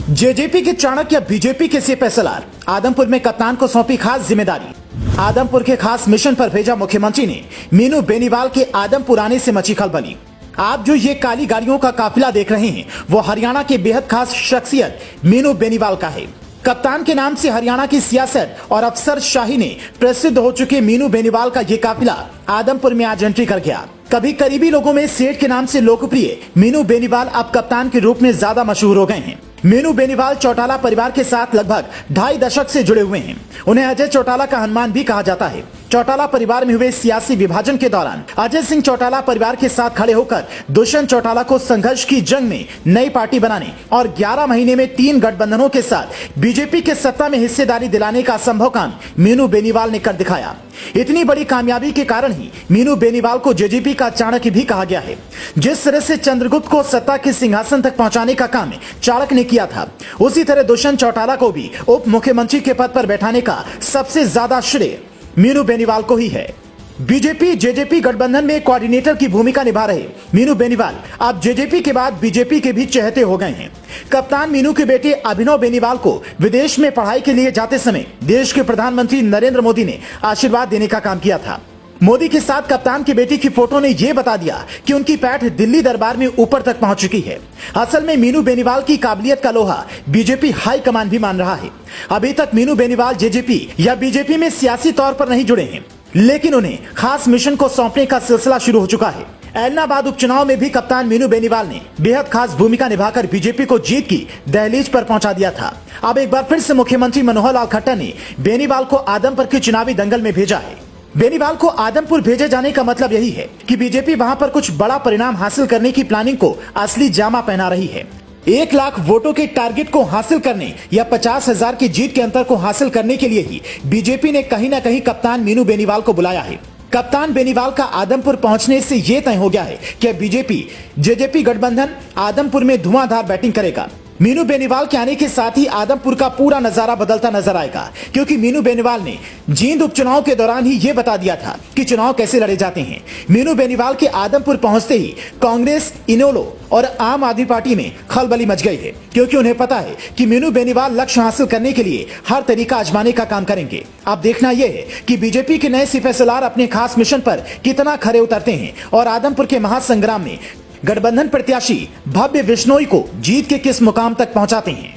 JJP के Chanakya BJP के सीएसएलआर आदमपुर में कप्तान को सौंपी खास जिम्मेदारी। आदमपुर के खास मिशन पर भेजा मुख्यमंत्री ने। मीनू बेनीवाल के आदमपुर आने से मची खलबली। आप जो ये काली गाड़ियों का काफिला देख रहे हैं वो हरियाणा के बेहद खास शख्सियत मीनू बेनीवाल का है। कप्तान के नाम से हरियाणा की सियासत और अफसरशाही ने प्रसिद्ध हो चुके मीनू बेनीवाल का ये काफिला आदमपुर में आज एंट्री कर गया। कभी करीबी लोगों में सेठ के नाम से लोकप्रिय मीनू बेनीवाल अब कप्तान के रूप में ज्यादा मशहूर हो गए हैं। मीनू बेनीवाल चौटाला परिवार के साथ लगभग 2.5 दशक से जुड़े हुए हैं। उन्हें अजय चौटाला का हनुमान भी कहा जाता है। चौटाला परिवार में हुए सियासी विभाजन के दौरान अजय सिंह चौटाला परिवार के साथ खड़े होकर दुष्यंत चौटाला को संघर्ष की जंग में नई पार्टी बनाने और 11 महीने में 3 गठबंधनों के साथ बीजेपी के सत्ता में हिस्सेदारी दिलाने का असंभव काम मीनू बेनीवाल ने कर दिखाया। इतनी बड़ी कामयाबी के कारण ही मीनू बेनीवाल को जेजेपी का चाणक्य भी कहा गया है। जिस तरह से चंद्रगुप्त को सत्ता के सिंहासन तक पहुंचाने का काम चाणक्य ने किया था, उसी तरह दुष्यंत चौटाला को भी उप मुख्यमंत्री के पद पर बैठाने का सबसे ज्यादा श्रेय मीनू बेनीवाल को ही है। बीजेपी जेजेपी गठबंधन में कोऑर्डिनेटर की भूमिका निभा रहे मीनू बेनीवाल अब जेजेपी के बाद बीजेपी के भी चहेते हो गए हैं। कप्तान मीनू के बेटे अभिनव बेनीवाल को विदेश में पढ़ाई के लिए जाते समय देश के प्रधानमंत्री नरेंद्र मोदी ने आशीर्वाद देने का काम किया था। मोदी के साथ कप्तान की बेटी की फोटो ने यह बता दिया कि उनकी पैठ दिल्ली दरबार में ऊपर तक पहुंच चुकी है। असल में मीनू बेनीवाल की काबिलियत का लोहा बीजेपी हाई कमान भी मान रहा है। अभी तक मीनू बेनीवाल जेजेपी या बीजेपी में सियासी तौर पर नहीं जुड़े हैं, लेकिन उन्हें खास मिशन को सौंपने का सिलसिला शुरू हो चुका है। ऐलनाबाद उपचुनाव में भी कप्तान मीनू बेनीवाल ने बेहद खास भूमिका निभाकर बीजेपी को जीत की दहलीज पर पहुंचा दिया था। अब एक बार फिर से मुख्यमंत्री मनोहर लाल खट्टर ने बेनीवाल को आदमपुर के चुनावी दंगल में भेजा है। बेनीवाल को आदमपुर भेजे जाने का मतलब यही है कि बीजेपी वहां पर कुछ बड़ा परिणाम हासिल करने की प्लानिंग को असली जामा पहना रही है। 1 लाख वोटों के टारगेट को हासिल करने या 50,000 की जीत के अंतर को हासिल करने के लिए ही बीजेपी ने कहीं न कहीं कप्तान मीनू बेनीवाल को बुलाया है। कप्तान बेनीवाल का आदमपुर पहुंचने से यह तय हो गया है कि बीजेपी जेजेपी गठबंधन आदमपुर में धुआंधार बैटिंग करेगा। मीनू बेनीवाल के आने के साथ ही आदमपुर का पूरा नजारा बदलता नजर आएगा, क्योंकि मीनू बेनीवाल ने जींद उपचुनाव के दौरान ही यह बता दिया था कि चुनाव कैसे लड़े जाते हैं। मीनू बेनीवाल के आदमपुर पहुंचते ही कांग्रेस, इनेलो और आम आदमी पार्टी में खलबली मच गई है, क्योंकि उन्हें पता है कि मीनू बेनीवाल लक्ष्य हासिल करने के लिए हर तरीका आजमाने का काम करेंगे। अब देखना यह है कि बीजेपी के नए सीएसएलआर अपने खास मिशन पर कितना खरे उतरते हैं और आदमपुर के महासंग्राम में गठबंधन प्रत्याशी भव्य बिश्नोई को जीत के किस मुकाम तक पहुंचाते हैं।